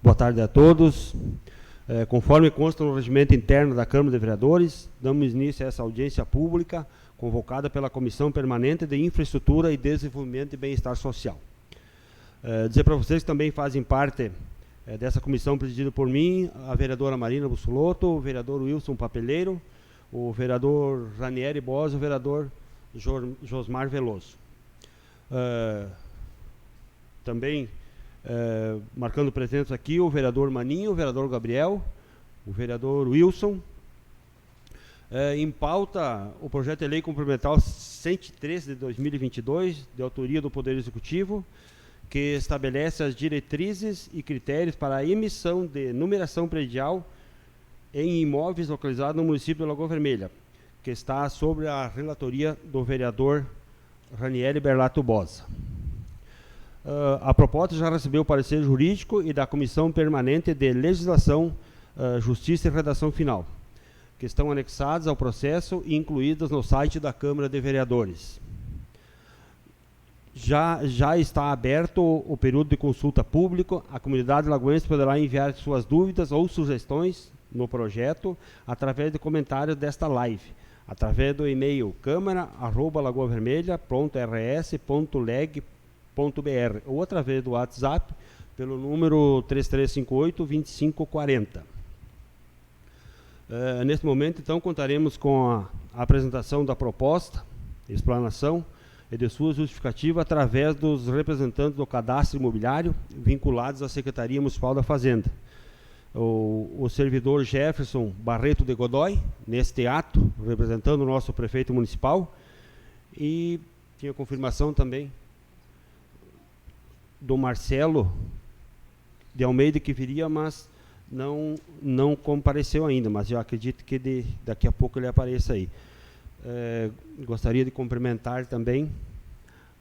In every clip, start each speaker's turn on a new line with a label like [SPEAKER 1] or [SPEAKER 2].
[SPEAKER 1] Boa tarde a todos. Conforme consta no regimento interno da Câmara de Vereadores, damos início a essa audiência pública convocada pela Comissão Permanente de Infraestrutura e Desenvolvimento e Bem-Estar Social. Dizer para vocês que também fazem parte dessa comissão presidida por mim, a vereadora Marina Bussolotto, o vereador Wilson Papeleiro, o vereador Ranieri Bosa e o vereador Josmar Veloso. Também marcando presença aqui o vereador Maninho, o vereador Gabriel, o vereador Wilson. Em pauta, o projeto de lei complementar 113 de 2022, de autoria do Poder Executivo, que estabelece as diretrizes e critérios para a emissão de numeração predial em imóveis localizados no município de Lagoa Vermelha, que está sobre a relatoria do vereador Ranieri Berlato Bosa. A proposta já recebeu o parecer jurídico e da Comissão Permanente de Legislação, Justiça e Redação Final, que estão anexados ao processo e incluídas no site da Câmara de Vereadores. Já está aberto o período de consulta pública. A comunidade lagoense poderá enviar suas dúvidas ou sugestões no projeto através de comentários desta live, através do e-mail câmara@lagoavermelha.rs.leg.br ou através do WhatsApp pelo número 3358-2540. Neste momento, então, contaremos com a apresentação da proposta, explanação e de sua justificativa através dos representantes do cadastro imobiliário vinculados à Secretaria Municipal da Fazenda. O servidor Jefferson Barreto de Godoy, neste ato, representando o nosso prefeito municipal, e tinha confirmação também do Marcelo de Almeida, que viria, mas não compareceu ainda, mas eu acredito que daqui a pouco ele apareça aí. Gostaria de cumprimentar também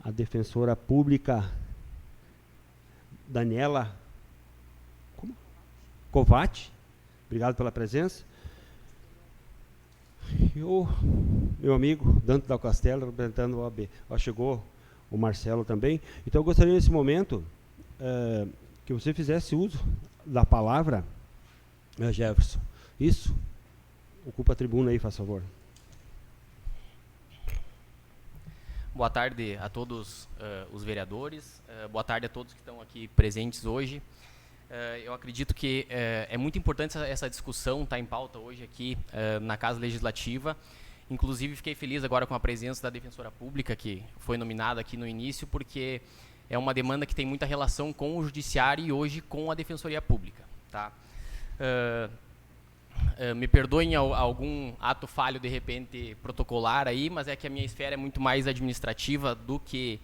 [SPEAKER 1] a defensora pública Daniela Covatti, obrigado pela presença. E o meu amigo Dante Dal Castelo, representando o OAB. Chegou o Marcelo também. Então eu gostaria nesse momento que você fizesse uso da palavra, Jefferson. Isso? Ocupa a tribuna aí, faz favor.
[SPEAKER 2] Boa tarde a todos os vereadores, boa tarde a todos que estão aqui presentes hoje. Eu acredito que é muito importante essa discussão estar em pauta hoje aqui na Casa Legislativa. Inclusive, fiquei feliz agora com a presença da Defensora Pública, que foi nominada aqui no início, porque é uma demanda que tem muita relação com o Judiciário e hoje com a Defensoria Pública. Tá? Me perdoem algum ato falho, de repente, protocolar aí, mas é que a minha esfera é muito mais administrativa do que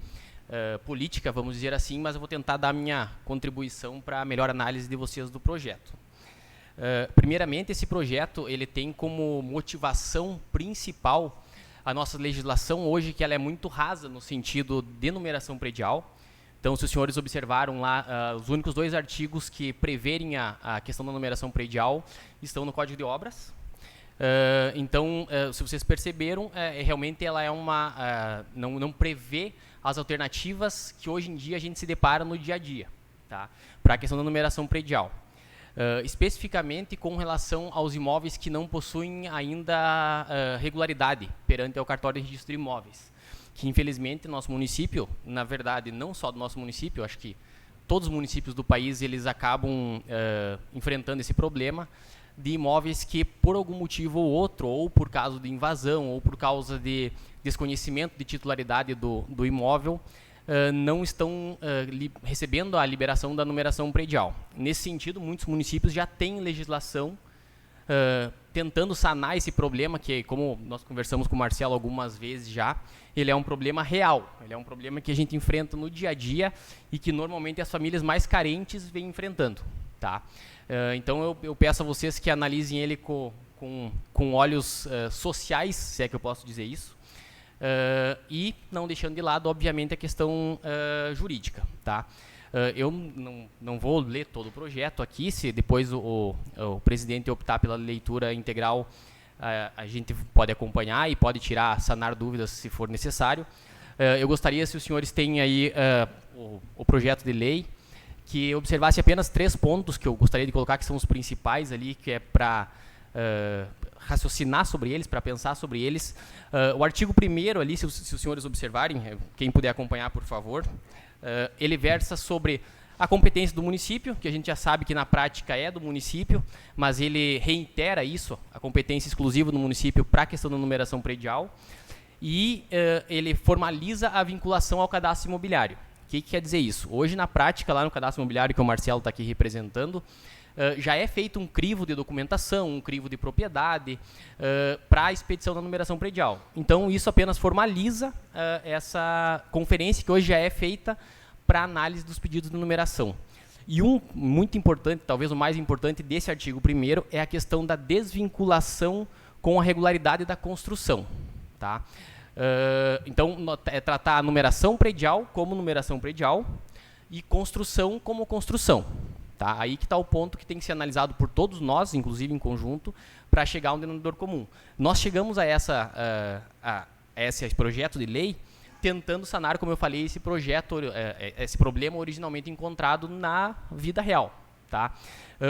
[SPEAKER 2] política, vamos dizer assim, mas eu vou tentar dar a minha contribuição para a melhor análise de vocês do projeto. Primeiramente, esse projeto ele tem como motivação principal a nossa legislação hoje, que ela é muito rasa no sentido de numeração predial. Então, se os senhores observaram lá, os únicos 2 artigos que preverem a questão da numeração predial estão no Código de Obras. Então, se vocês perceberam, realmente ela é não prevê as alternativas que hoje em dia a gente se depara no dia a dia, tá? Para a questão da numeração predial. Especificamente com relação aos imóveis que não possuem ainda regularidade perante ao cartório de registro de imóveis, que infelizmente nosso município, na verdade não só do nosso município, acho que todos os municípios do país eles acabam enfrentando esse problema de imóveis que por algum motivo ou outro, ou por causa de invasão, ou por causa de desconhecimento de titularidade do imóvel, não estão recebendo a liberação da numeração predial. Nesse sentido, muitos municípios já têm legislação tentando sanar esse problema, que, como nós conversamos com o Marcelo algumas vezes já, ele é um problema real, ele é um problema que a gente enfrenta no dia a dia e que normalmente as famílias mais carentes vêm enfrentando. Tá? Então eu peço a vocês que analisem ele com olhos sociais, se é que eu posso dizer isso, e não deixando de lado, obviamente, a questão jurídica. Tá? Eu não vou ler todo o projeto aqui, se depois o presidente optar pela leitura integral, a gente pode acompanhar e pode sanar dúvidas se for necessário. Eu gostaria, se os senhores têm aí o projeto de lei, que observasse apenas 3 pontos que eu gostaria de colocar, que são os principais ali, que é para raciocinar sobre eles, para pensar sobre eles. O artigo 1º ali, se os senhores observarem, quem puder acompanhar, por favor, ele versa sobre a competência do município, que a gente já sabe que na prática é do município, mas ele reitera isso, a competência exclusiva do município para a questão da numeração predial, e ele formaliza a vinculação ao cadastro imobiliário. O que quer dizer isso? Hoje, na prática, lá no cadastro imobiliário, que o Marcelo está aqui representando, já é feito um crivo de documentação, um crivo de propriedade para a expedição da numeração predial. Então, isso apenas formaliza essa conferência que hoje já é feita para análise dos pedidos de numeração. E um muito importante, talvez o mais importante desse artigo 1º, é a questão da desvinculação com a regularidade da construção. Tá? Então, é tratar a numeração predial como numeração predial e construção como construção. Tá? Aí que está o ponto que tem que ser analisado por todos nós, inclusive em conjunto, para chegar a um denominador comum. Nós chegamos a esse projeto de lei tentando sanar, como eu falei, esse problema originalmente encontrado na vida real. Tá?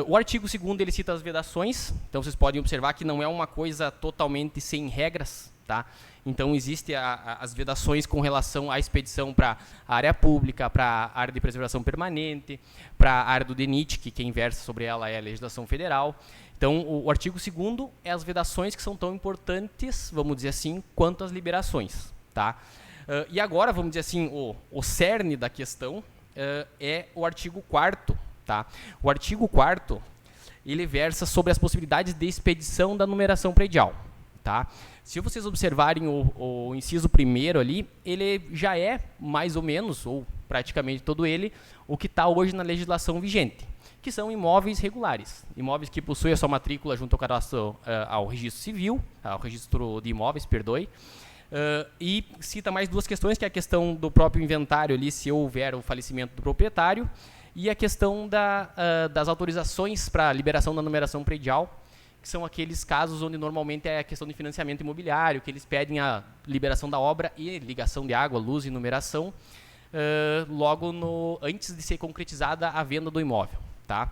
[SPEAKER 2] O artigo 2º ele cita as vedações, então vocês podem observar que não é uma coisa totalmente sem regras. Tá? Então, existem as vedações com relação à expedição para a área pública, para a área de preservação permanente, para a área do DENIT, que quem versa sobre ela é a legislação federal. Então, o artigo 2º é as vedações que são tão importantes, vamos dizer assim, quanto as liberações. Tá? E agora, vamos dizer assim, o cerne da questão é o artigo 4º. Tá? O artigo 4º, ele versa sobre as possibilidades de expedição da numeração predial. Tá? Se vocês observarem o inciso 1º ali, ele já é mais ou menos, ou praticamente todo ele, o que está hoje na legislação vigente, que são imóveis regulares, imóveis que possuem a sua matrícula junto ao cadastro, ao registro civil, ao registro de imóveis, perdoe, e cita mais 2 questões, que é a questão do próprio inventário ali, se houver o falecimento do proprietário, e a questão das autorizações para liberação da numeração predial, que são aqueles casos onde normalmente é a questão de financiamento imobiliário, que eles pedem a liberação da obra e ligação de água, luz e numeração, logo antes de ser concretizada a venda do imóvel. Tá?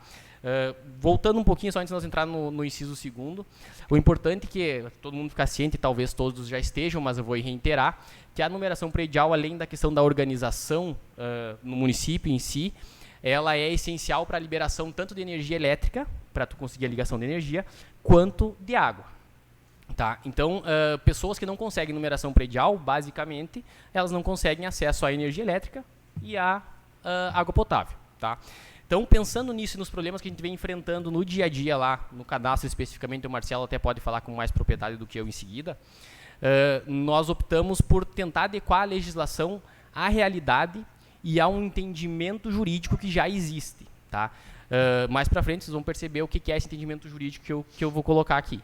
[SPEAKER 2] Voltando um pouquinho, só antes de nós entrar no inciso 2º, o importante é que todo mundo ficar ciente, talvez todos já estejam, mas eu vou reiterar, que a numeração predial, além da questão da organização no município em si, ela é essencial para a liberação tanto de energia elétrica, para tu conseguir a ligação de energia, quanto de água. Tá? Então, pessoas que não conseguem numeração predial, basicamente, elas não conseguem acesso à energia elétrica e à água potável. Tá? Então, pensando nisso e nos problemas que a gente vem enfrentando no dia a dia lá, no cadastro especificamente, o Marcelo até pode falar com mais propriedade do que eu em seguida, nós optamos por tentar adequar a legislação à realidade e a um entendimento jurídico que já existe. Tá? Mais para frente vocês vão perceber o que é esse entendimento jurídico que eu vou colocar aqui.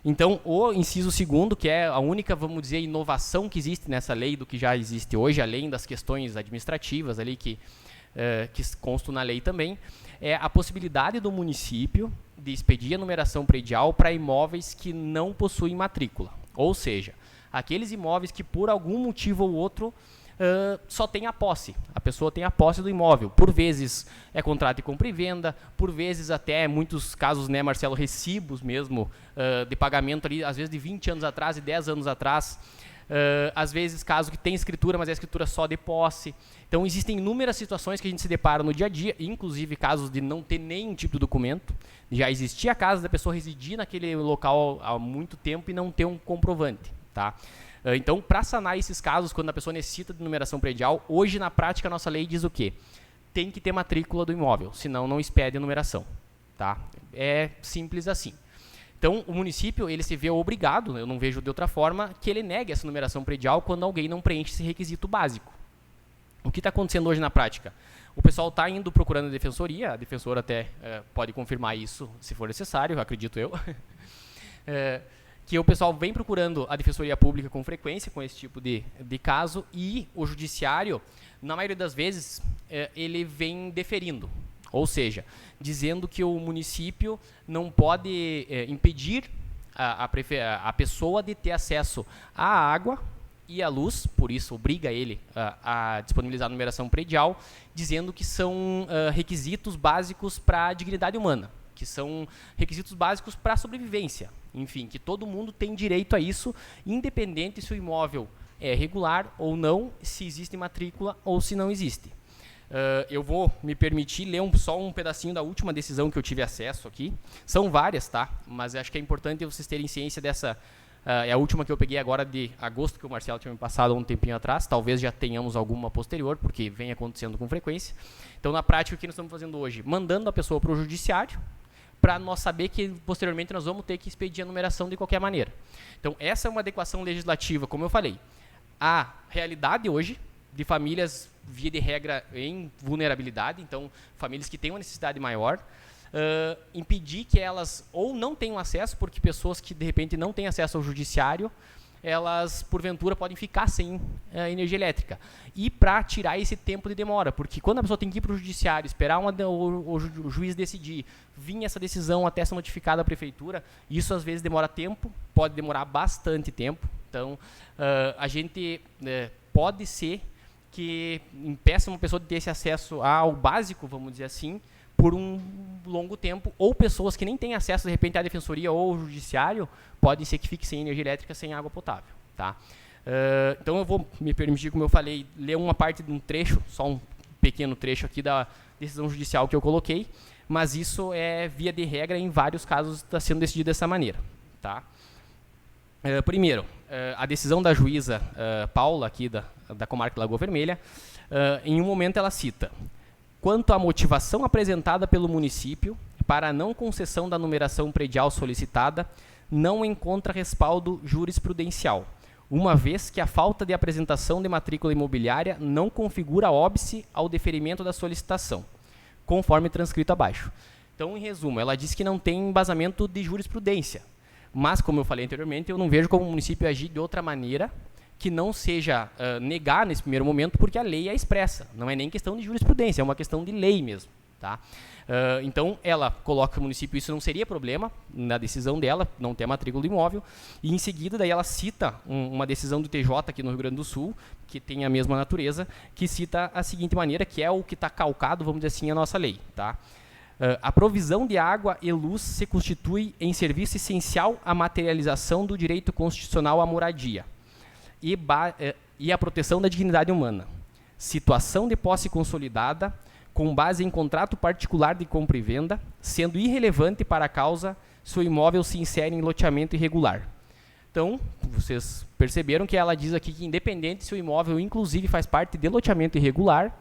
[SPEAKER 2] Então, o inciso 2º, que é a única, vamos dizer, inovação que existe nessa lei do que já existe hoje, além das questões administrativas ali que constam na lei também, é a possibilidade do município de expedir a numeração predial para imóveis que não possuem matrícula. Ou seja, aqueles imóveis que por algum motivo ou outro só tem a posse, a pessoa tem a posse do imóvel. Por vezes é contrato de compra e venda, por vezes até, muitos casos, né, Marcelo, recibos mesmo de pagamento ali, às vezes de 20 anos atrás e 10 anos atrás, às vezes caso que tem escritura, mas é escritura só de posse. Então existem inúmeras situações que a gente se depara no dia a dia, inclusive casos de não ter nenhum tipo de documento, já existia a casa da pessoa residir naquele local há muito tempo e não ter um comprovante. Tá? Então, para sanar esses casos, quando a pessoa necessita de numeração predial, hoje, na prática, a nossa lei diz o quê? Tem que ter matrícula do imóvel, senão não expede a numeração. Tá? É simples assim. Então, o município ele se vê obrigado, eu não vejo de outra forma, que ele negue essa numeração predial quando alguém não preenche esse requisito básico. O que está acontecendo hoje na prática? O pessoal está indo procurando a defensoria, a defensora até pode confirmar isso, se for necessário, acredito eu, que o pessoal vem procurando a defensoria pública com frequência, com esse tipo de caso, e o judiciário, na maioria das vezes, ele vem deferindo. Ou seja, dizendo que o município não pode impedir a pessoa de ter acesso à água e a luz, por isso obriga ele a disponibilizar a numeração predial, dizendo que são requisitos básicos para a dignidade humana, que são requisitos básicos para a sobrevivência. Enfim, que todo mundo tem direito a isso, independente se o imóvel é regular ou não, se existe matrícula ou se não existe. Eu vou me permitir ler só um pedacinho da última decisão que eu tive acesso aqui. São várias, tá? Mas acho que é importante vocês terem ciência dessa. É a última que eu peguei agora de agosto, que o Marcelo tinha me passado há um tempinho atrás. Talvez já tenhamos alguma posterior, porque vem acontecendo com frequência. Então, na prática, o que nós estamos fazendo hoje? Mandando a pessoa para o judiciário, para nós saber que posteriormente nós vamos ter que expedir a numeração de qualquer maneira. Então, essa é uma adequação legislativa, como eu falei. A realidade hoje de famílias, via de regra, em vulnerabilidade, então, famílias que têm uma necessidade maior, impedir que elas ou não tenham acesso, porque pessoas que, de repente, não têm acesso ao judiciário, elas, porventura, podem ficar sem energia elétrica. E para tirar esse tempo de demora, porque quando a pessoa tem que ir para o judiciário, esperar o juiz decidir, vir essa decisão até ser notificada à prefeitura, isso às vezes demora tempo, pode demorar bastante tempo. Então, a gente pode ser que impeça uma pessoa de ter esse acesso ao básico, vamos dizer assim, por um longo tempo, ou pessoas que nem têm acesso, de repente, à defensoria ou ao judiciário, pode ser que fique sem energia elétrica, sem água potável. Tá? Então, eu vou me permitir, como eu falei, ler uma parte de um trecho, só um pequeno trecho aqui da decisão judicial que eu coloquei, mas isso é via de regra, em vários casos está sendo decidido dessa maneira. Tá? Primeiro, a decisão da juíza Paula, aqui da comarca de Lagoa Vermelha, em um momento ela cita: quanto à motivação apresentada pelo município para a não concessão da numeração predial solicitada, não encontra respaldo jurisprudencial, uma vez que a falta de apresentação de matrícula imobiliária não configura óbice ao deferimento da solicitação, conforme transcrito abaixo. Então, em resumo, ela diz que não tem embasamento de jurisprudência, mas, como eu falei anteriormente, eu não vejo como o município agir de outra maneira que não seja negar nesse primeiro momento, porque a lei é expressa. Não é nem questão de jurisprudência, é uma questão de lei mesmo. Tá? Então, ela coloca que o município, isso não seria problema na decisão dela, não ter a matrícula do imóvel, e em seguida daí ela cita uma decisão do TJ aqui no Rio Grande do Sul, que tem a mesma natureza, que cita a seguinte maneira, que é o que está calcado, vamos dizer assim, a nossa lei. Tá? A provisão de água e luz se constitui em serviço essencial à materialização do direito constitucional à moradia e à proteção da dignidade humana. Situação de posse consolidada, com base em contrato particular de compra e venda, sendo irrelevante para a causa se o imóvel se insere em loteamento irregular. Então, vocês perceberam que ela diz aqui que, independente se o imóvel, inclusive, faz parte de loteamento irregular,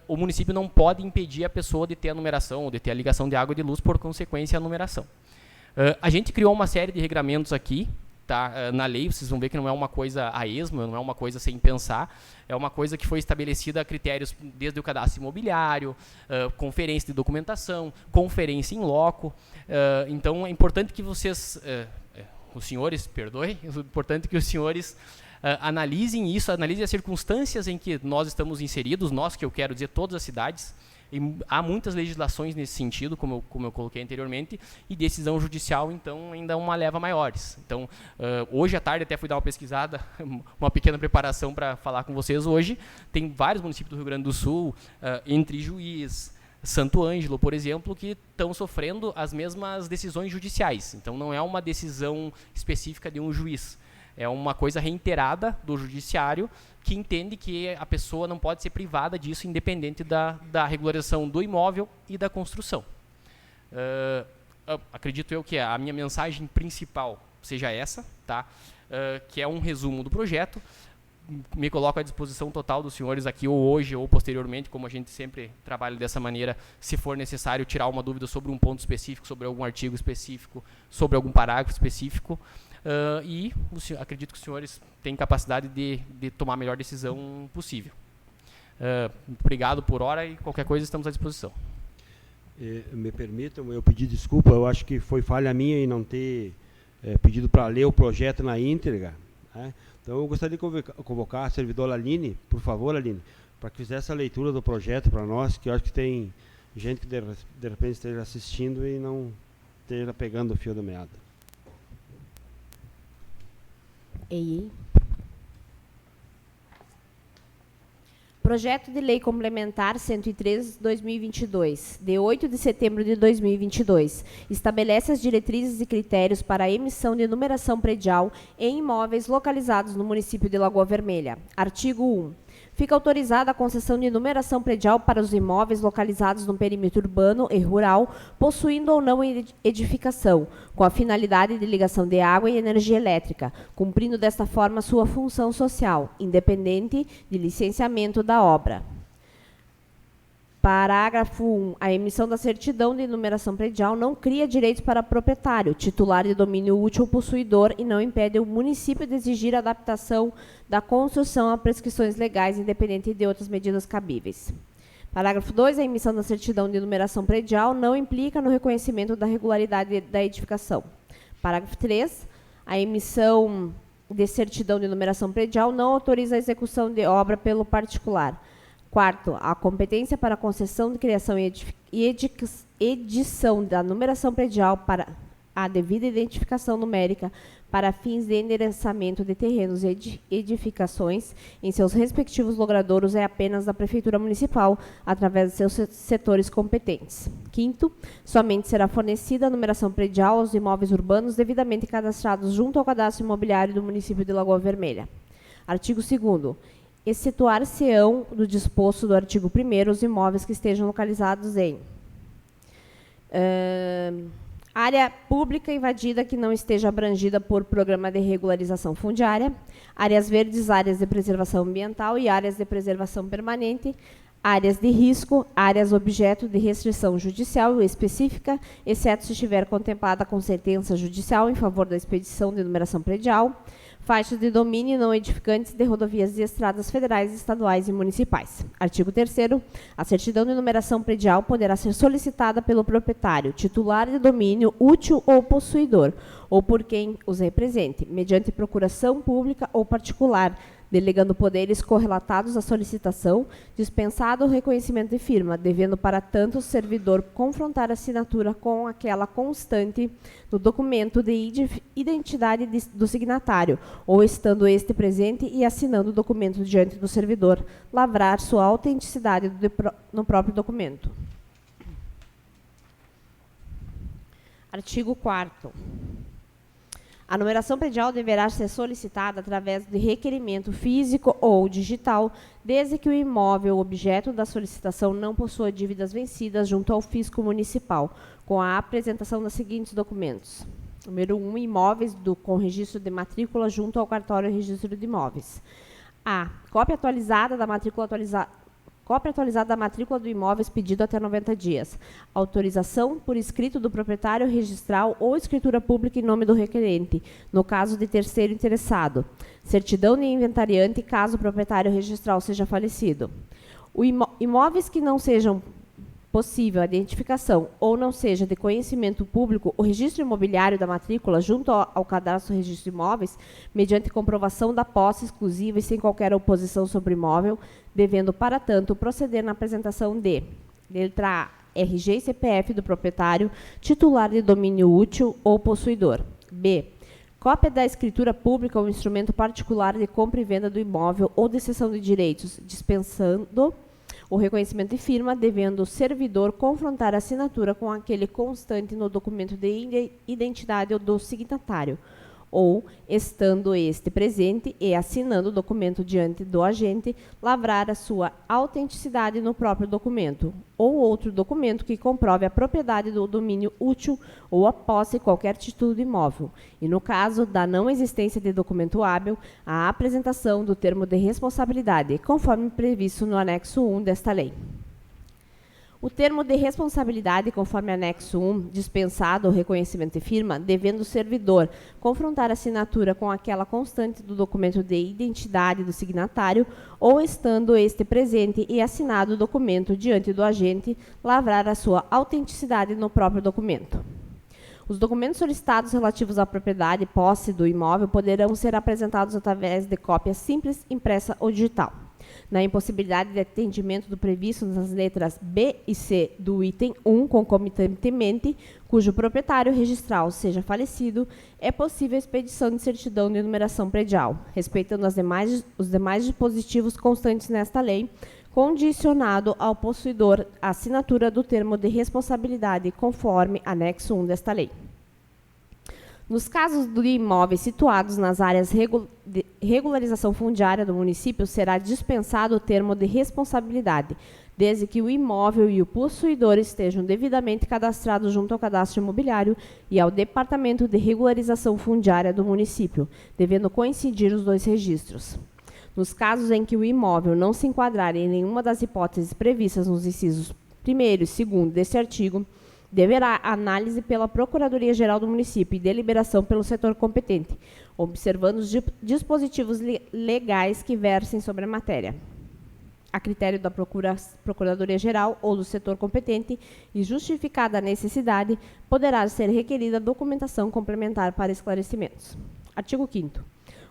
[SPEAKER 2] o município não pode impedir a pessoa de ter a numeração ou de ter a ligação de água e de luz, por consequência, a numeração. A gente criou uma série de regramentos aqui, tá, na lei. Vocês vão ver que não é uma coisa a esmo, não é uma coisa sem pensar, é uma coisa que foi estabelecida a critérios desde o cadastro imobiliário, conferência de documentação, conferência em loco. Então, é importante que vocês, os senhores, perdoem, é importante que os senhores analisem isso, analisem as circunstâncias em que nós estamos inseridos, nós, que eu quero dizer, todas as cidades. E há muitas legislações nesse sentido, como eu coloquei anteriormente, e decisão judicial, então, ainda uma leva maiores. Então, hoje à tarde até fui dar uma pesquisada, uma pequena preparação para falar com vocês hoje. Tem vários municípios do Rio Grande do Sul, entre Juiz, Santo Ângelo, por exemplo, que estão sofrendo as mesmas decisões judiciais. Então, não é uma decisão específica de um juiz. É uma coisa reiterada do judiciário, que entende que a pessoa não pode ser privada disso, independente da regularização do imóvel e da construção. Acredito eu que a minha mensagem principal seja essa, tá? Que é um resumo do projeto. Me coloco à disposição total dos senhores aqui, ou hoje, ou posteriormente, como a gente sempre trabalha dessa maneira, se for necessário tirar uma dúvida sobre um ponto específico, sobre algum artigo específico, sobre algum parágrafo específico. Acredito que os senhores têm capacidade de tomar a melhor decisão possível. Obrigado por hora e qualquer coisa estamos à disposição.
[SPEAKER 1] Me permitam, eu pedi desculpa, eu acho que foi falha minha em não ter pedido para ler o projeto na íntegra. Né? Então eu gostaria de convocar a servidora Aline, por favor, Aline, para que fizesse a leitura do projeto para nós, que eu acho que tem gente que de repente esteja assistindo e não esteja pegando o fio da meada.
[SPEAKER 3] Ei. Projeto de Lei Complementar 103/2022, de 8 de setembro de 2022, estabelece as diretrizes e critérios para a emissão de numeração predial em imóveis localizados no município de Lagoa Vermelha. Artigo 1. Fica autorizada a concessão de numeração predial para os imóveis localizados no perímetro urbano e rural, possuindo ou não edificação, com a finalidade de ligação de água e energia elétrica, cumprindo desta forma sua função social, independente de licenciamento da obra. Parágrafo 1. A emissão da certidão de numeração predial não cria direitos para proprietário, titular de domínio útil ou possuidor e não impede o município de exigir a adaptação da construção a prescrições legais, independente de outras medidas cabíveis. Parágrafo 2. A emissão da certidão de numeração predial não implica no reconhecimento da regularidade da edificação. Parágrafo 3. A emissão de certidão de numeração predial não autoriza a execução de obra pelo particular. Quarto, a competência para a concessão de criação e edição da numeração predial para a devida identificação numérica para fins de endereçamento de terrenos e edificações em seus respectivos logradouros é apenas da Prefeitura Municipal, através de seus setores competentes. Quinto, somente será fornecida a numeração predial aos imóveis urbanos devidamente cadastrados junto ao cadastro imobiliário do município de Lagoa Vermelha. Artigo 2º. Excetuar-se-ão do disposto do artigo 1º os imóveis que estejam localizados em área pública invadida que não esteja abrangida por programa de regularização fundiária, áreas verdes, áreas de preservação ambiental e áreas de preservação permanente, áreas de risco, áreas objeto de restrição judicial específica, exceto se estiver contemplada com sentença judicial em favor da expedição de numeração predial, faixas de domínio não edificantes de rodovias e estradas federais, estaduais e municipais. Artigo 3º. A certidão de numeração predial poderá ser solicitada pelo proprietário, titular de domínio útil ou possuidor, ou por quem os represente, mediante procuração pública ou particular, delegando poderes correlatados à solicitação, dispensado o reconhecimento de firma, devendo, para tanto, o servidor confrontar a assinatura com aquela constante no documento de identidade do signatário, ou estando este presente e assinando o documento diante do servidor, lavrar sua autenticidade no próprio documento. Artigo 4º. A numeração predial deverá ser solicitada através de requerimento físico ou digital, desde que o imóvel objeto da solicitação não possua dívidas vencidas junto ao fisco municipal, com a apresentação dos seguintes documentos. Número 1, imóveis com registro de matrícula junto ao cartório e registro de imóveis. A. Cópia atualizada da matrícula do imóvel expedido até 90 dias. Autorização por escrito do proprietário registral ou escritura pública em nome do requerente, no caso de terceiro interessado. Certidão de inventariante, caso o proprietário registral seja falecido. Imóveis que não sejam possível a identificação ou não seja de conhecimento público, o registro imobiliário da matrícula junto ao cadastro registro de imóveis, mediante comprovação da posse exclusiva e sem qualquer oposição sobre o imóvel, devendo, para tanto, proceder na apresentação de letra A, RG e CPF do proprietário, titular de domínio útil ou possuidor. B. Cópia da escritura pública ou instrumento particular de compra e venda do imóvel ou de cessão de direitos, dispensando o reconhecimento de firma, devendo o servidor confrontar a assinatura com aquele constante no documento de identidade do signatário, ou, estando este presente e assinando o documento diante do agente, lavrar a sua autenticidade no próprio documento, ou outro documento que comprove a propriedade do domínio útil ou a posse de qualquer título de imóvel, e, no caso da não existência de documento hábil, a apresentação do termo de responsabilidade, conforme previsto no anexo 1 desta lei. O termo de responsabilidade, conforme anexo 1, dispensado o reconhecimento de firma, devendo o servidor confrontar a assinatura com aquela constante do documento de identidade do signatário, ou estando este presente e assinado o documento diante do agente, lavrar a sua autenticidade no próprio documento. Os documentos solicitados relativos à propriedade e posse do imóvel poderão ser apresentados através de cópia simples, impressa ou digital. Na impossibilidade de atendimento do previsto nas letras B e C do item 1, concomitantemente, cujo proprietário registral seja falecido, é possível a expedição de certidão de numeração predial, respeitando os demais dispositivos constantes nesta lei, condicionado ao possuidor a assinatura do termo de responsabilidade conforme anexo 1 desta lei. Nos casos de imóveis situados nas áreas de regularização fundiária do município, será dispensado o termo de responsabilidade, desde que o imóvel e o possuidor estejam devidamente cadastrados junto ao cadastro imobiliário e ao Departamento de Regularização Fundiária do município, devendo coincidir os dois registros. Nos casos em que o imóvel não se enquadrar em nenhuma das hipóteses previstas nos incisos 1º e 2º deste artigo, deverá análise pela Procuradoria-Geral do município e deliberação pelo setor competente, observando os dispositivos legais que versem sobre a matéria, a critério da Procuradoria-Geral ou do setor competente, e justificada a necessidade, poderá ser requerida documentação complementar para esclarecimentos. Artigo 5º.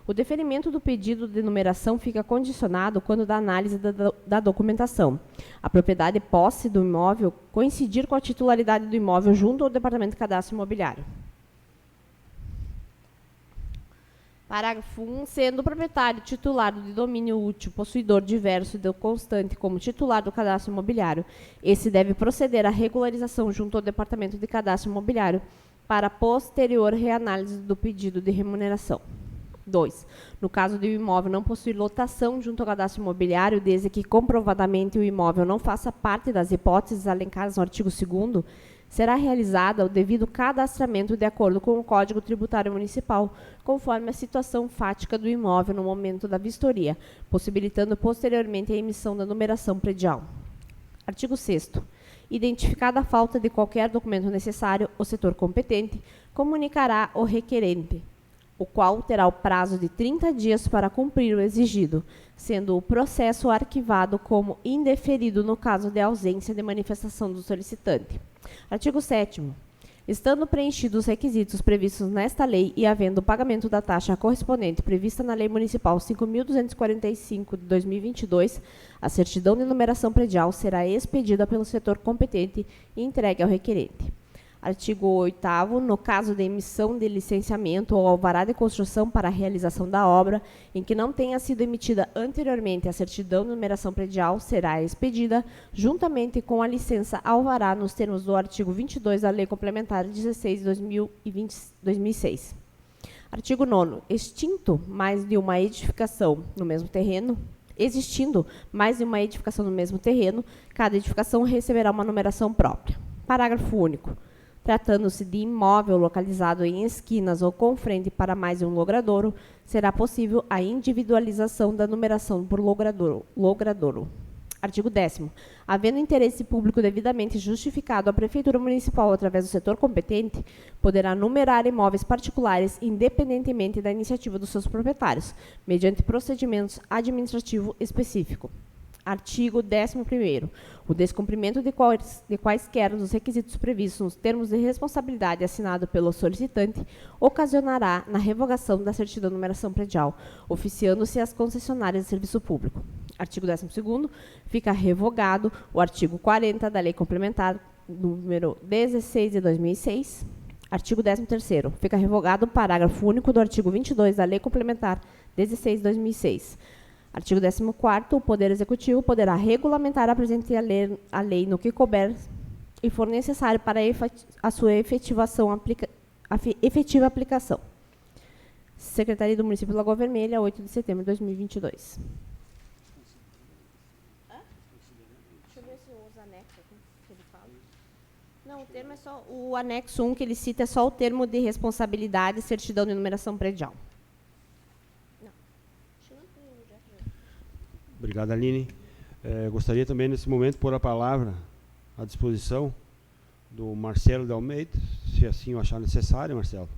[SPEAKER 3] O deferimento do pedido de numeração fica condicionado quando da análise da documentação a propriedade e posse do imóvel coincidir com a titularidade do imóvel junto ao Departamento de Cadastro Imobiliário. Parágrafo 1. Sendo o proprietário titular de domínio útil, possuidor diverso do constante como titular do cadastro imobiliário, esse deve proceder à regularização junto ao Departamento de Cadastro Imobiliário para posterior reanálise do pedido de remuneração. 2. No caso de o imóvel não possuir lotação junto ao cadastro imobiliário, desde que comprovadamente o imóvel não faça parte das hipóteses elencadas no artigo 2º, será realizado o devido cadastramento de acordo com o Código Tributário Municipal, conforme a situação fática do imóvel no momento da vistoria, possibilitando posteriormente a emissão da numeração predial. Artigo 6º. Identificada a falta de qualquer documento necessário, o setor competente comunicará ao requerente, o qual terá o prazo de 30 dias para cumprir o exigido, sendo o processo arquivado como indeferido no caso de ausência de manifestação do solicitante. Artigo 7º. Estando preenchidos os requisitos previstos nesta lei e havendo o pagamento da taxa correspondente prevista na Lei Municipal 5.245 de 2022, a certidão de numeração predial será expedida pelo setor competente e entregue ao requerente. Artigo 8º. No caso de emissão de licenciamento ou alvará de construção para a realização da obra, em que não tenha sido emitida anteriormente a certidão de numeração predial, será expedida, juntamente com a licença alvará, nos termos do artigo 22 da Lei Complementar 16 de 2006. Artigo 9º. Existindo mais de uma edificação no mesmo terreno, cada edificação receberá uma numeração própria. Parágrafo único. Tratando-se de imóvel localizado em esquinas ou com frente para mais de um logradouro, será possível a individualização da numeração por logradouro. Artigo 10º. Havendo interesse público devidamente justificado, a Prefeitura Municipal, através do setor competente, poderá numerar imóveis particulares independentemente da iniciativa dos seus proprietários, mediante procedimentos administrativo específico. Artigo 11º. O descumprimento de quaisquer dos requisitos previstos nos termos de responsabilidade assinado pelo solicitante ocasionará na revogação da certidão de numeração predial, oficiando-se às concessionárias de serviço público. Artigo 12º. Fica revogado o artigo 40 da Lei Complementar número 16 de 2006. Artigo 13º. Fica revogado o parágrafo único do artigo 22 da Lei Complementar 16 de 2006. Artigo 14º. O Poder Executivo poderá regulamentar a presente lei no que couber e for necessário para a sua efetiva aplicação. Secretaria do Município de Lagoa Vermelha, 8 de setembro de 2022. Deixa eu ver se os anexos aqui que ele fala. Não, o termo é só o anexo 1 que ele cita, é só o termo de responsabilidade e certidão de numeração predial.
[SPEAKER 1] Obrigado, Aline. Gostaria também, nesse momento, pôr a palavra à disposição do Marcelo de Almeida, se assim o achar necessário, Marcelo,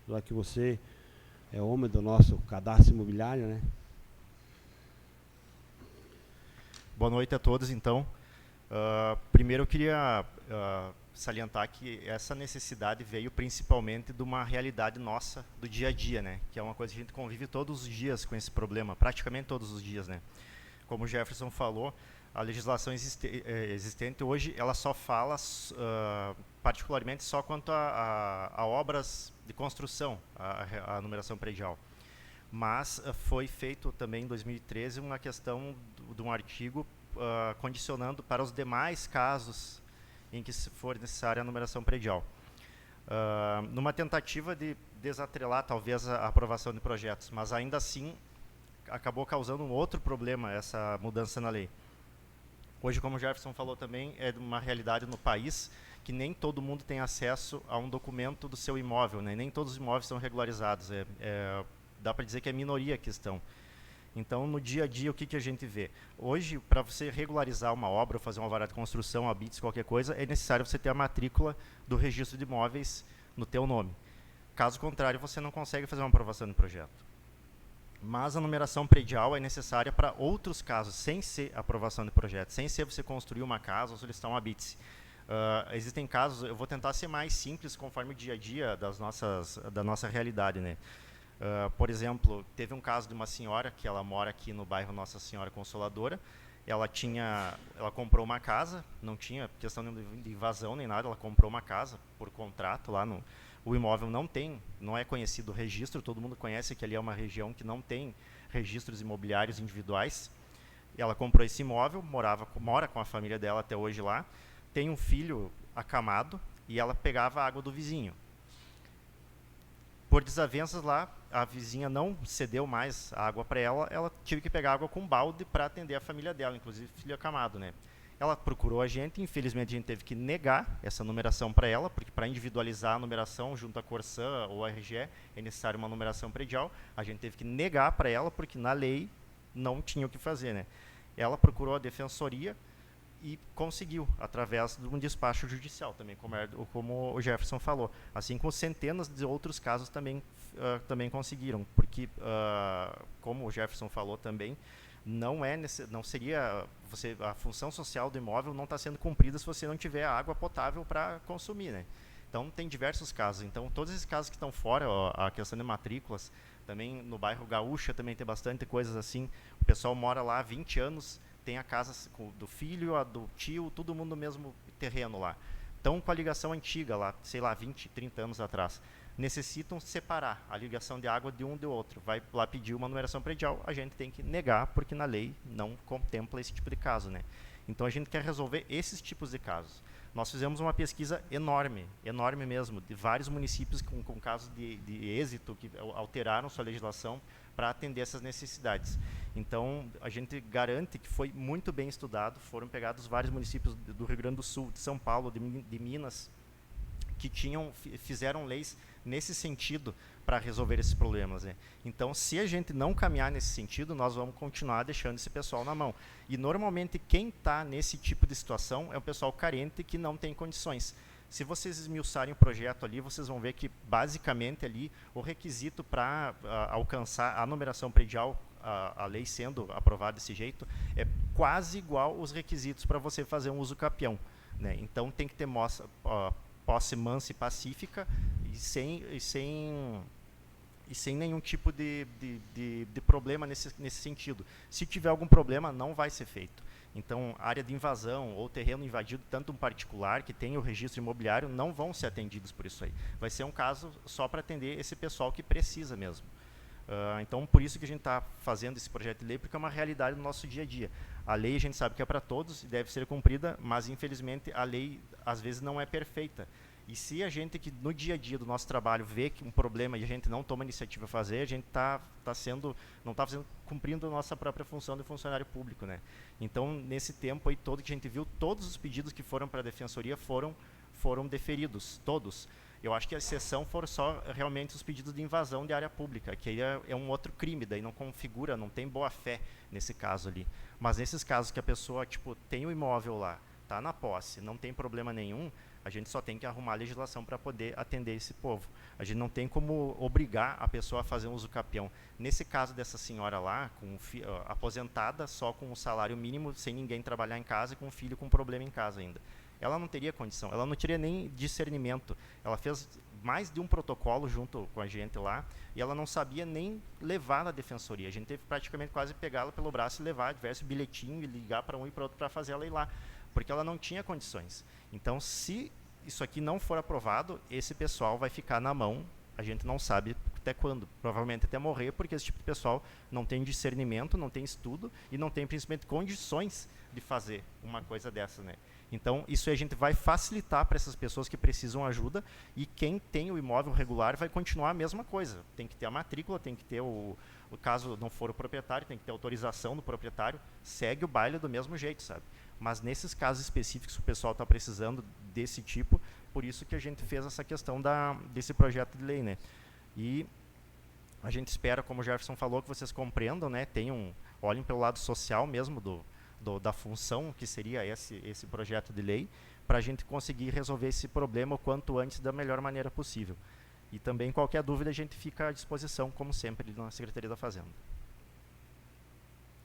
[SPEAKER 1] já que você é homem do nosso cadastro imobiliário, né?
[SPEAKER 4] Boa noite a todos, então. Primeiro eu queria salientar que essa necessidade veio principalmente de uma realidade nossa do dia a dia, né? Que é uma coisa que a gente convive todos os dias com esse problema, praticamente todos os dias, né? Como o Jefferson falou, a legislação existente hoje, ela só fala particularmente só quanto a obras de construção, a numeração predial. Mas foi feito também em 2013 uma questão de um artigo condicionando para os demais casos em que se for necessária a numeração predial. Numa tentativa de desatrelar talvez a aprovação de projetos, mas ainda assim acabou causando um outro problema essa mudança na lei. Hoje, como o Jefferson falou também, é uma realidade no país que nem todo mundo tem acesso a um documento do seu imóvel, né? Nem todos os imóveis são regularizados, dá para dizer que é minoria a questão. Então, no dia a dia, o que a gente vê? Hoje, para você regularizar uma obra, ou fazer um alvará de construção, habite, qualquer coisa, é necessário você ter a matrícula do registro de imóveis no teu nome. Caso contrário, você não consegue fazer uma aprovação de projeto. Mas a numeração predial é necessária para outros casos, sem ser aprovação de projeto, sem ser você construir uma casa ou solicitar um habite. Existem casos, eu vou tentar ser mais simples conforme o dia a dia da nossa realidade, né? Por exemplo, teve um caso de uma senhora que ela mora aqui no bairro Nossa Senhora Consoladora. Ela comprou uma casa, não tinha questão de invasão nem nada, ela comprou uma casa por contrato lá no... O imóvel não é conhecido o registro, todo mundo conhece que ali é uma região que não tem registros imobiliários individuais. Ela comprou esse imóvel, mora com a família dela até hoje lá, tem um filho acamado e ela pegava a água do vizinho. Por desavenças lá, a vizinha não cedeu mais a água para ela, ela teve que pegar água com balde para atender a família dela, inclusive o filho acamado, né? Ela procurou a gente, infelizmente a gente teve que negar essa numeração para ela, porque para individualizar a numeração junto à Corsã ou à RGE é necessário uma numeração predial. A gente teve que negar para ela, porque na lei não tinha o que fazer, né? Ela procurou a defensoria e conseguiu, através de um despacho judicial também, como o Jefferson falou. Assim como centenas de outros casos também conseguiram, porque, como o Jefferson falou também, não seria a função social do imóvel não está sendo cumprida se você não tiver água potável para consumir, né? Então tem diversos casos. Então todos esses casos que estão fora, a questão de matrículas, também no bairro Gaúcha também tem bastante coisas assim. O pessoal mora lá há 20 anos, tem a casa do filho, a do tio, todo mundo no mesmo terreno lá. Então com a ligação antiga lá, sei lá, 20, 30 anos atrás, necessitam separar a ligação de água de um do outro. Vai lá pedir uma numeração predial, a gente tem que negar, porque na lei não contempla esse tipo de caso, né? Então a gente quer resolver esses tipos de casos. Nós fizemos uma pesquisa enorme mesmo, de vários municípios com casos de êxito, que alteraram sua legislação para atender essas necessidades. Então, a gente garante que foi muito bem estudado, foram pegados vários municípios do Rio Grande do Sul, de São Paulo, de Minas, que fizeram leis nesse sentido para resolver esses problemas, né? Então, se a gente não caminhar nesse sentido, nós vamos continuar deixando esse pessoal na mão. E, normalmente, quem está nesse tipo de situação é o pessoal carente que não tem condições. Se vocês esmiuçarem o projeto ali, vocês vão ver que, basicamente, ali, o requisito para alcançar a numeração predial, a lei sendo aprovada desse jeito, é quase igual os requisitos para você fazer um uso capião, né? Então, tem que ter posse mansa e pacífica e sem nenhum tipo de problema nesse sentido. Se tiver algum problema, não vai ser feito. Então, área de invasão ou terreno invadido, tanto um particular que tem o registro imobiliário, não vão ser atendidos por isso aí. Vai ser um caso só para atender esse pessoal que precisa mesmo. Então, por isso que a gente está fazendo esse projeto de lei, porque é uma realidade do nosso dia a dia. A lei a gente sabe que é para todos e deve ser cumprida, mas infelizmente a lei às vezes não é perfeita. E se a gente que no dia a dia do nosso trabalho vê que um problema e a gente não toma iniciativa a fazer, a gente não está cumprindo a nossa própria função de funcionário público, né? Então, nesse tempo aí todo que a gente viu, todos os pedidos que foram para a defensoria foram deferidos, todos. Eu acho que a exceção foram só realmente os pedidos de invasão de área pública, que aí é um outro crime, daí não configura, não tem boa fé nesse caso ali. Mas nesses casos que a pessoa tem o imóvel lá, está na posse, não tem problema nenhum, a gente só tem que arrumar a legislação para poder atender esse povo. A gente não tem como obrigar a pessoa a fazer um uso capião. Nesse caso dessa senhora lá, aposentada, só com um salário mínimo, sem ninguém trabalhar em casa e com um filho com problema em casa ainda. Ela não teria condição, ela não teria nem discernimento. Ela fez mais de um protocolo junto com a gente lá e ela não sabia nem levar na defensoria. A gente teve praticamente quase pegá-la pelo braço e levar diversos bilhetinhos e ligar para um e para outro para fazer ela ir lá, porque ela não tinha condições. Então, se isso aqui não for aprovado, esse pessoal vai ficar na mão, a gente não sabe até quando? Provavelmente até morrer, porque esse tipo de pessoal não tem discernimento, não tem estudo e não tem, principalmente, condições de fazer uma coisa dessa, né? Então, isso aí a gente vai facilitar para essas pessoas que precisam ajuda, e quem tem o imóvel regular vai continuar a mesma coisa. Tem que ter a matrícula, tem que ter o caso não for o proprietário, tem que ter autorização do proprietário, segue o baile do mesmo jeito, sabe? Mas nesses casos específicos o pessoal está precisando desse tipo, por isso que a gente fez essa questão desse projeto de lei, né? E a gente espera, como o Jefferson falou, que vocês compreendam, né? Olhem pelo lado social mesmo da função que seria esse projeto de lei, para a gente conseguir resolver esse problema o quanto antes da melhor maneira possível. E também, qualquer dúvida, a gente fica à disposição, como sempre, na Secretaria da Fazenda.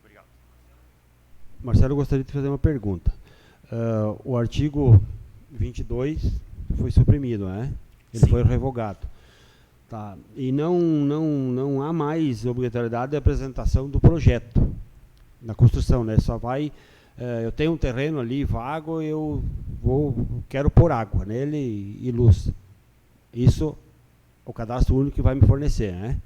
[SPEAKER 4] Obrigado.
[SPEAKER 1] Marcelo, eu gostaria de fazer uma pergunta. O artigo 22 foi suprimido, né? Ele
[SPEAKER 4] Sim.
[SPEAKER 1] foi revogado. Tá. E não há mais obrigatoriedade de apresentação do projeto na construção, né? Só vai... eu tenho um terreno ali vago, quero pôr água nele e luz. Isso o cadastro único que vai me fornecer, né?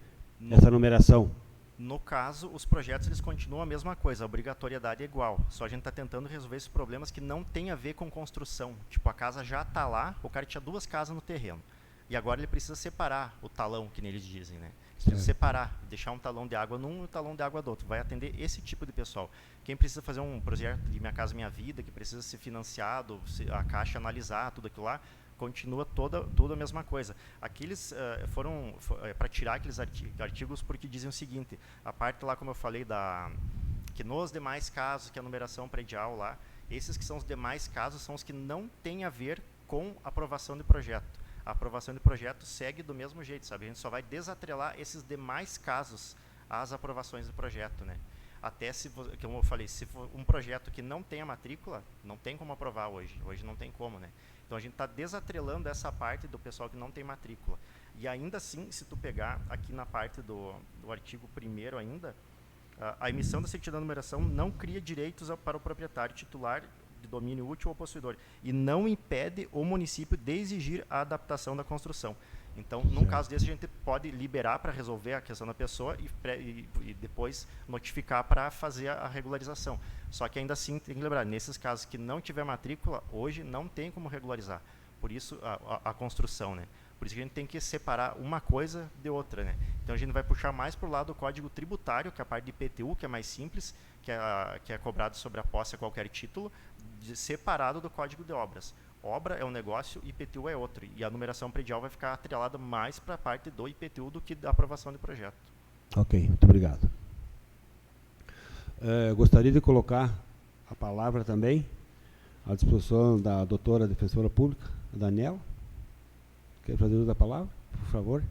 [SPEAKER 1] Essa numeração.
[SPEAKER 4] No caso, os projetos eles continuam a mesma coisa, a obrigatoriedade é igual. Só a gente está tentando resolver esses problemas que não tem a ver com construção. Tipo, a casa já está lá, o cara tinha 2 casas no terreno. E agora ele precisa separar o talão, que neles dizem, né? Precisa separar, deixar um talão de água num e um talão de água do outro. Vai atender esse tipo de pessoal. Quem precisa fazer um projeto de Minha Casa Minha Vida, que precisa ser financiado, a Caixa analisar tudo aquilo lá, continua tudo a mesma coisa. Aqueles foram para tirar aqueles artigos porque dizem o seguinte: a parte lá, como eu falei, que nos demais casos, que a numeração predial lá, esses que são os demais casos são os que não têm a ver com aprovação de projeto. A aprovação de projeto segue do mesmo jeito, sabe? A gente só vai desatrelar esses demais casos às aprovações do projeto, né? Até como eu falei, se for um projeto que não tem a matrícula, não tem como aprovar hoje. Hoje não tem como, né? Então a gente está desatrelando essa parte do pessoal que não tem matrícula. E ainda assim, se tu pegar aqui na parte do artigo 1º ainda, a emissão da certidão de numeração não cria direitos para o proprietário titular de domínio útil ou possuidor, e não impede o município de exigir a adaptação da construção. Então, num caso desse, a gente pode liberar para resolver a questão da pessoa e depois notificar para fazer a regularização. Só que ainda assim, tem que lembrar, nesses casos que não tiver matrícula, hoje não tem como regularizar. Por isso, a construção, né? Por isso que a gente tem que separar uma coisa de outra, né? Então, a gente vai puxar mais para o lado do Código Tributário, que é a parte de IPTU, que é mais simples, que é cobrado sobre a posse a qualquer título, separado do Código de Obras. Obra é um negócio, IPTU é outro. E a numeração predial vai ficar atrelada mais para a parte do IPTU do que da aprovação de projeto.
[SPEAKER 1] Ok, muito obrigado. Gostaria de colocar a palavra também à disposição da doutora defensora pública, a Daniela. Quer fazer uso da palavra, por favor?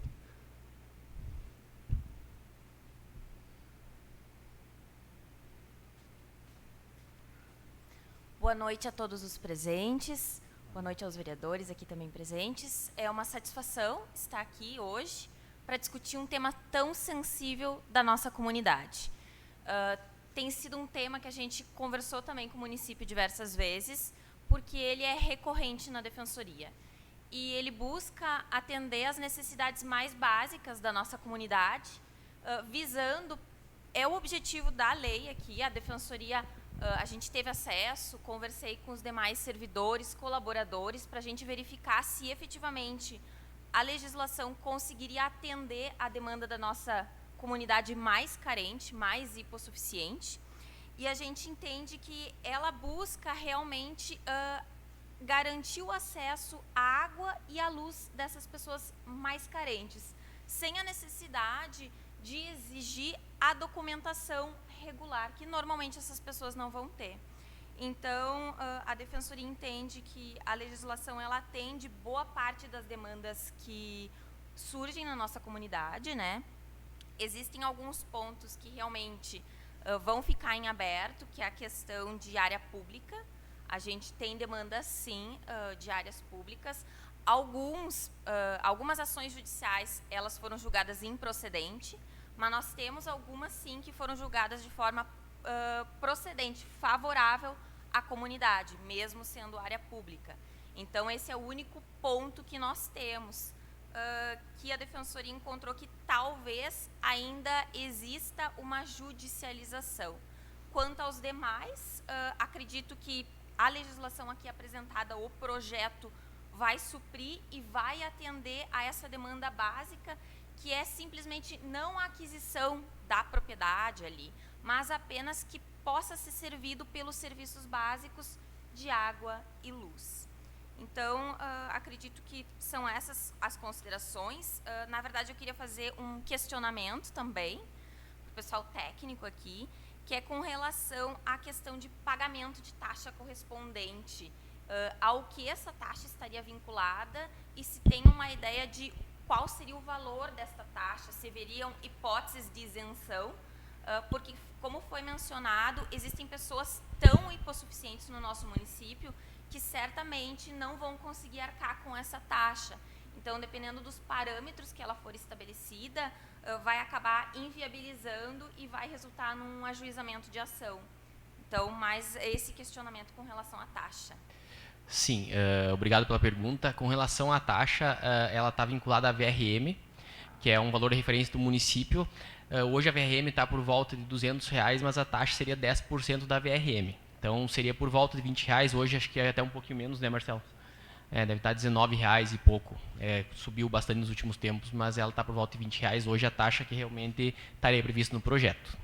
[SPEAKER 5] Boa noite a todos os presentes, boa noite aos vereadores aqui também presentes. É uma satisfação estar aqui hoje para discutir um tema tão sensível da nossa comunidade. Tem sido um tema que a gente conversou também com o município diversas vezes, porque ele é recorrente na defensoria. E ele busca atender às necessidades mais básicas da nossa comunidade, visando, é o objetivo da lei aqui, a defensoria. A gente teve acesso, conversei com os demais servidores, colaboradores, para a gente verificar se efetivamente a legislação conseguiria atender a demanda da nossa comunidade mais carente, mais hipossuficiente. E a gente entende que ela busca realmente garantir o acesso à água e à luz dessas pessoas mais carentes, sem a necessidade de exigir a documentação regular, que normalmente essas pessoas não vão ter. Então, a Defensoria entende que a legislação ela atende boa parte das demandas que surgem na nossa comunidade, né? Existem alguns pontos que realmente vão ficar em aberto, que é a questão de área pública. A gente tem demanda, sim, de áreas públicas. Algumas ações judiciais, elas foram julgadas improcedente, mas nós temos algumas, sim, que foram julgadas de forma procedente, favorável à comunidade, mesmo sendo área pública. Então, esse é o único ponto que nós temos que a Defensoria encontrou que talvez ainda exista uma judicialização. Quanto aos demais, acredito que a legislação aqui apresentada, o projeto, vai suprir e vai atender a essa demanda básica, que é simplesmente não a aquisição da propriedade ali, mas apenas que possa ser servido pelos serviços básicos de água e luz. Então, acredito que são essas as considerações. Na verdade, eu queria fazer um questionamento também para o pessoal técnico aqui, que é com relação à questão de pagamento de taxa correspondente, ao que essa taxa estaria vinculada e se tem uma ideia de qual seria o valor desta taxa, se haveriam hipóteses de isenção, porque, como foi mencionado, existem pessoas tão hipossuficientes no nosso município que certamente não vão conseguir arcar com essa taxa. Então, dependendo dos parâmetros que ela for estabelecida, vai acabar inviabilizando e vai resultar num ajuizamento de ação. Então, mais esse questionamento com relação à taxa.
[SPEAKER 2] Sim, obrigado pela pergunta. Com relação à taxa, ela está vinculada à VRM, que é um valor de referência do município. Hoje a VRM está por volta de R$200, mas a taxa seria 10% da VRM. Então, seria por volta de R$20. Hoje acho que é até um pouquinho menos, né, Marcelo? Deve estar R$19 e pouco. Subiu bastante nos últimos tempos, mas ela está por volta de R$20 hoje, a taxa que realmente estaria prevista no projeto.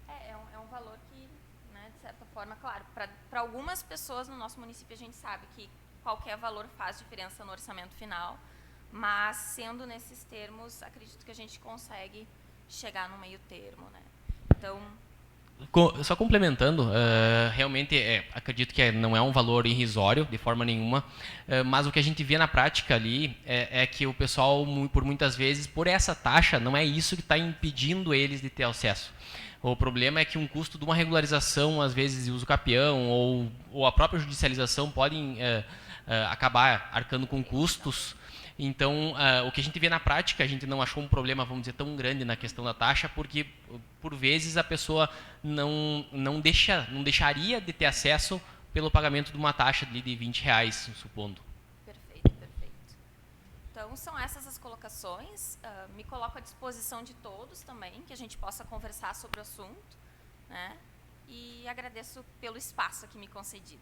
[SPEAKER 5] É um valor que, né, de certa forma, claro, para algumas pessoas no nosso município a gente sabe que qualquer valor faz diferença no orçamento final, mas sendo nesses termos, acredito que a gente consegue chegar no meio termo, né? Então,
[SPEAKER 2] só complementando, realmente acredito que não é um valor irrisório de forma nenhuma, mas o que a gente vê na prática ali é que o pessoal, por muitas vezes, por essa taxa, não é isso que está impedindo eles de ter acesso. O problema é que um custo de uma regularização, às vezes de uso capião, ou a própria judicialização podem acabar arcando com custos. Então, o que a gente vê na prática, a gente não achou um problema, vamos dizer, tão grande na questão da taxa, porque, por vezes, a pessoa não deixaria de ter acesso pelo pagamento de uma taxa de R$20, supondo.
[SPEAKER 5] Perfeito, perfeito. Então, são essas as colocações. Me coloco à disposição de todos também, que a gente possa conversar sobre o assunto, né? E agradeço pelo espaço aqui me concedido.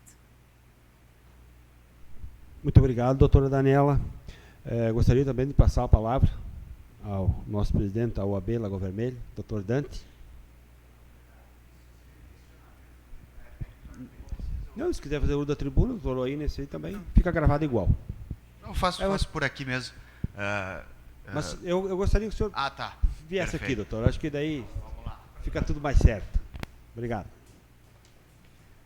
[SPEAKER 1] Muito obrigado, doutora Daniela. Gostaria também de passar a palavra ao nosso presidente da UAB Lagoa Vermelha, doutor Dante. Não, se quiser fazer uso da tribuna, o doutor aí nesse aí também fica gravado igual.
[SPEAKER 6] Não, faço por aqui mesmo.
[SPEAKER 1] Mas eu gostaria que o senhor viesse aqui, doutor. Acho que daí fica tudo mais certo. Obrigado.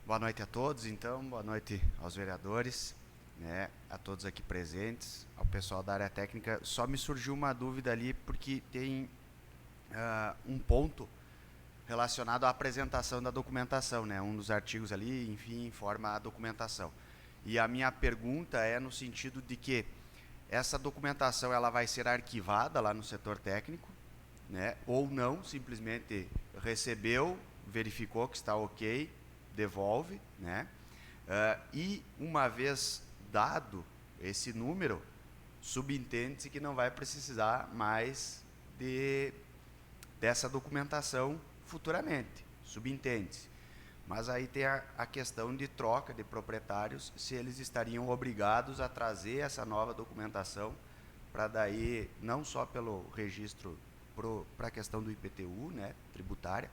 [SPEAKER 6] Boa noite a todos, então. Boa noite aos vereadores, né, a todos aqui presentes, ao pessoal da área técnica. Só me surgiu uma dúvida ali, porque tem um ponto relacionado à apresentação da documentação, né? Um dos artigos ali, enfim, informa a documentação. E a minha pergunta é no sentido de que essa documentação ela vai ser arquivada lá no setor técnico, né? Ou não, simplesmente recebeu, verificou que está ok, devolve, né? E uma vez dado esse número, subentende-se que não vai precisar mais dessa documentação futuramente, subentende-se. Mas aí tem a questão de troca de proprietários, se eles estariam obrigados a trazer essa nova documentação para daí, não só pelo registro, para a questão do IPTU, né, tributária,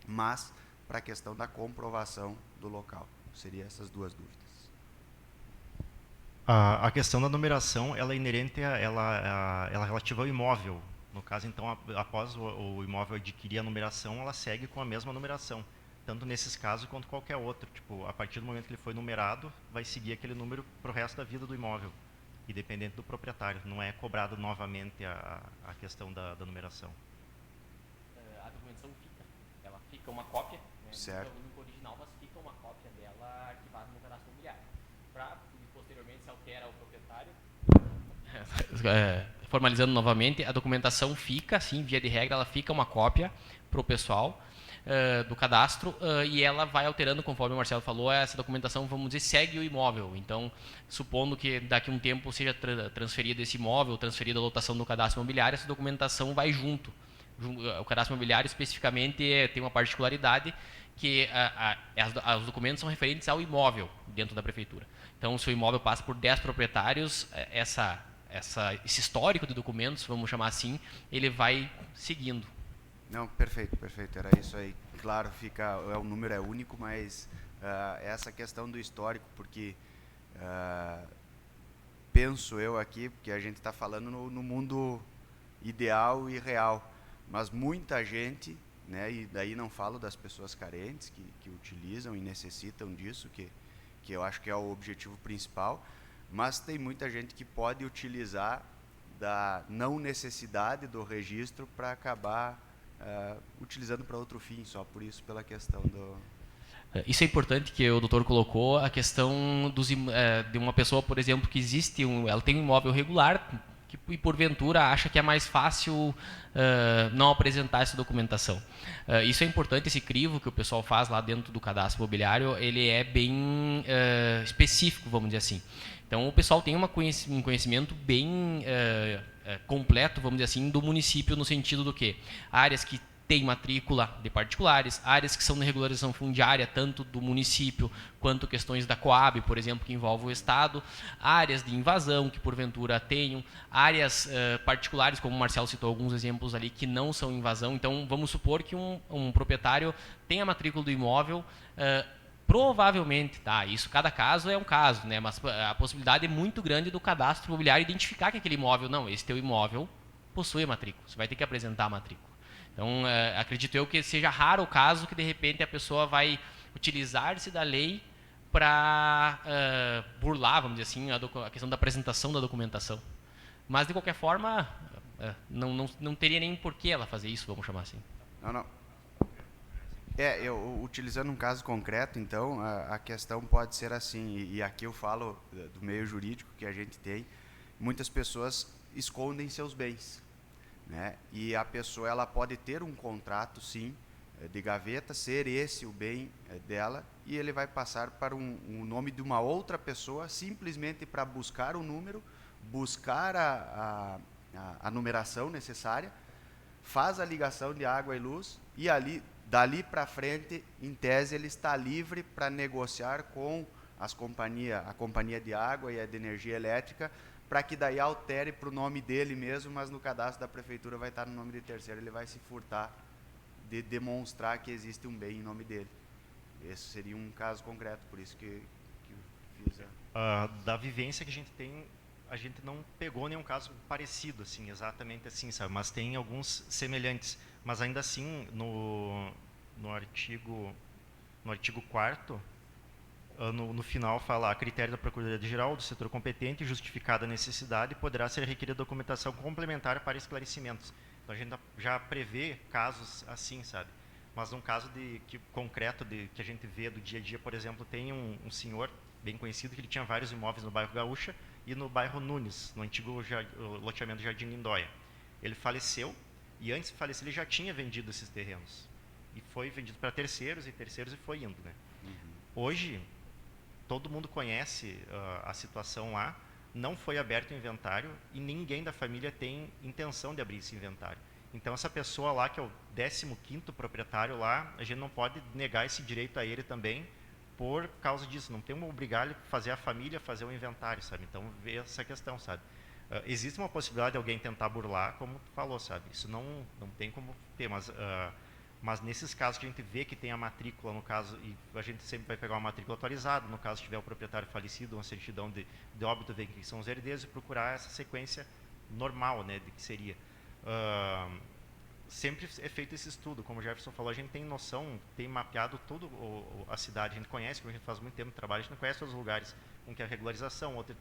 [SPEAKER 6] mas para a questão da comprovação do local. Seriam essas duas dúvidas.
[SPEAKER 4] A questão da numeração, ela é inerente, ela é relativa ao imóvel. No caso, então, após o imóvel adquirir a numeração, ela segue com a mesma numeração. Tanto nesses casos quanto qualquer outro. Tipo, a partir do momento que ele foi numerado, vai seguir aquele número para o resto da vida do imóvel, independente do proprietário. Não é cobrado novamente a questão da numeração.
[SPEAKER 2] A documentação fica. Ela fica uma cópia, né,
[SPEAKER 6] certo,
[SPEAKER 2] do original, mas fica uma cópia dela arquivada no cadastro imobiliário. Posteriormente se altera o proprietário. Formalizando novamente, a documentação fica, sim, via de regra, ela fica uma cópia para o pessoal. do cadastro, e ela vai alterando, conforme o Marcelo falou, essa documentação, vamos dizer, segue o imóvel. Então, supondo que daqui a um tempo seja transferido esse imóvel, transferida a lotação do cadastro imobiliário, essa documentação vai junto. O cadastro imobiliário, especificamente, tem uma particularidade que os documentos são referentes ao imóvel dentro da prefeitura. Então, se o imóvel passa por 10 proprietários, esse histórico de documentos, vamos chamar assim, ele vai seguindo.
[SPEAKER 6] Não, perfeito, perfeito. Era isso aí. Claro, o número é único, mas essa questão do histórico, porque penso eu aqui, porque a gente está falando no mundo ideal e real, mas muita gente, né, e daí não falo das pessoas carentes que utilizam e necessitam disso, que eu acho que é o objetivo principal, mas tem muita gente que pode utilizar da não necessidade do registro para acabar utilizando para outro fim, só por isso, pela questão do...
[SPEAKER 2] Isso é importante que o doutor colocou, a questão de uma pessoa, por exemplo, que ela tem um imóvel regular e porventura acha que é mais fácil não apresentar essa documentação. Isso é importante, esse crivo que o pessoal faz lá dentro do cadastro imobiliário, ele é bem específico, vamos dizer assim. Então, o pessoal tem um conhecimento bem completo, vamos dizer assim, do município, no sentido do que áreas que têm matrícula de particulares, áreas que são de regularização fundiária, tanto do município quanto questões da Coab, por exemplo, que envolvem o Estado, áreas de invasão que porventura tenham, áreas particulares, como o Marcelo citou alguns exemplos ali, que não são invasão. Então, vamos supor que um proprietário tenha a matrícula do imóvel, provavelmente, isso cada caso é um caso, né? Mas a possibilidade é muito grande do cadastro imobiliário identificar que aquele imóvel, esse teu imóvel possui a matrícula, você vai ter que apresentar a matrícula. Então, acredito eu que seja raro o caso que, de repente, a pessoa vai utilizar-se da lei para burlar, vamos dizer assim, a questão da apresentação da documentação. Mas, de qualquer forma, não teria nem por que ela fazer isso, vamos chamar assim.
[SPEAKER 6] Não. Eu utilizando um caso concreto, então, a questão pode ser assim, e aqui eu falo do meio jurídico que a gente tem, muitas pessoas escondem seus bens, né? E a pessoa ela pode ter um contrato, sim, de gaveta, ser esse o bem dela, e ele vai passar para um nome de uma outra pessoa, simplesmente para buscar o número, buscar a numeração necessária, faz a ligação de água e luz, e dali para frente, em tese, ele está livre para negociar com a companhia de água e a de energia elétrica, para que daí altere para o nome dele mesmo, mas no cadastro da prefeitura vai estar no nome de terceiro, ele vai se furtar de demonstrar que existe um bem em nome dele. Esse seria um caso concreto, por isso que eu fiz
[SPEAKER 4] da vivência que a gente tem, a gente não pegou nenhum caso parecido, assim, exatamente assim, sabe? Mas tem alguns semelhantes. Mas ainda assim, no artigo 4º, no final fala: a critério da Procuradoria-Geral do setor competente, justificada a necessidade, poderá ser requerida documentação complementar para esclarecimentos. Então a gente já prevê casos assim, sabe? Mas num caso concreto que a gente vê do dia a dia, por exemplo, tem um senhor bem conhecido que ele tinha vários imóveis no bairro Gaúcha e no bairro Nunes, no antigo loteamento Jardim Lindóia. Ele faleceu e antes de falecer ele já tinha vendido esses terrenos. E foi vendido para terceiros e foi indo, né? Hoje, todo mundo conhece a situação lá, não foi aberto o inventário e ninguém da família tem intenção de abrir esse inventário. Então, essa pessoa lá, que é o 15º proprietário lá, a gente não pode negar esse direito a ele também por causa disso. Não tem como obrigar ele a fazer a família, fazer o inventário, sabe? Então, vê essa questão, sabe? Existe uma possibilidade de alguém tentar burlar, como tu falou, sabe? Isso não tem como ter, mas nesses casos que a gente vê que tem a matrícula, no caso, e a gente sempre vai pegar uma matrícula atualizada, no caso tiver o proprietário falecido, uma certidão de óbito, ver quem são os herdeiros, e procurar essa sequência normal, né, de que seria. Sempre é feito esse estudo, como o Jefferson falou, a gente tem noção, tem mapeado toda a cidade, a gente conhece, porque a gente faz muito tempo de trabalho, a gente não conhece todos os lugares, um que é regularização, outro